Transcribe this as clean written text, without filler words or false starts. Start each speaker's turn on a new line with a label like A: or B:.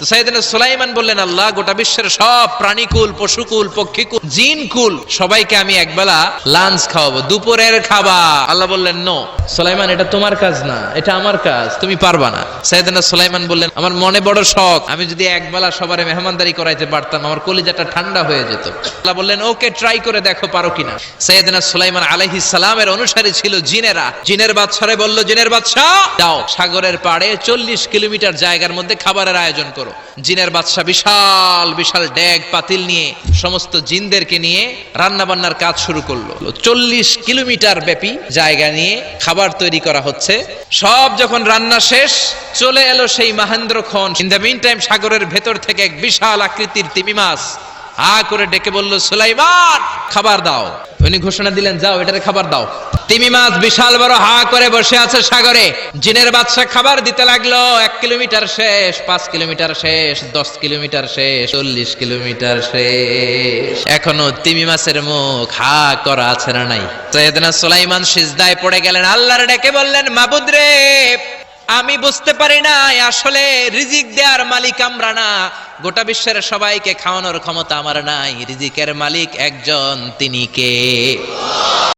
A: তো সাইয়েদনা সুলাইমান বললেন, আল্লাহ, গোটা বিশ্বের সব প্রাণীকুল, পশুকুল, পক্ষীকুল, জিনকুল সবাইকে আমি একবেলা লাঞ্চ খাওয়াবো, দুপুরের খাবার। আল্লাহ বললেন, নো সুলাইমান, এটা তোমার কাজ না, এটা আমার কাজ, তুমি পারবা না। সাইয়েদনা সুলাইমান বললেন, আমার মনে বড় শখ, আমি যদি একবেলা সবারে মেহমানদারি করাইতে পারতাম, আমার কলিজাটা ঠান্ডা হয়ে যেত। আল্লাহ বললেন, ওকে, ট্রাই করে দেখো পারো কিনা। সাইয়েদনা সুলাইমান আলাইহিস সালামের অনুসারী ছিল জিনেরা। জিনের বাদশারে বলল, জিনের বাদশা, দাও সাগরের পাড়ে 40 কিলোমিটার জায়গার মধ্যে খাবারের আয়োজন করো। জিনের বাদশা বিশাল বিশাল ডেগ পাতিল নিয়ে সমস্ত জিনদেরকে নিয়ে রান্না বান্নার কাজ শুরু করলো। 40 কিলোমিটার ব্যাপী জায়গা নিয়ে খাবার তৈরি করা হচ্ছে। সব যখন রান্না শেষ, চলে এলো সেই মহেন্দ্রক্ষণ। ইন দ্য মিন টাইম সাগরের ভেতর থেকে এক বিশাল আকৃতির তিমি মাছ হা করে ডেকে বলল, সুলাইমান, খাবার দাও। উনি ঘোষণা দিলেন, যাও এটারে খাবার দাও। তিমি মাছ বিশাল বড় হা করে বসে আছে সাগরে। জিনের বাদশা খাবার দিতে লাগলো। 1 কিলোমিটার শেষ, 5 কিলোমিটার শেষ, 10 কিলোমিটার শেষ, 40 কিলোমিটার শেষ, এখনো তিমি মাছের মুখ হা করা আছে না নাই? সাইয়েদনা সুলাইমান সিজদায় পড়ে গেলেন, আল্লাহর ডেকে বললেন, মাবুদ রে, আমি বুঝতে পারি না আসলে রিজিক দেওয়ার মালিক আমরা না, গোটা বিশ্বের সবাইকে খাওয়ানোর ক্ষমতা আমার নাই, রিজিকের মালিক একজন, তিনি কে?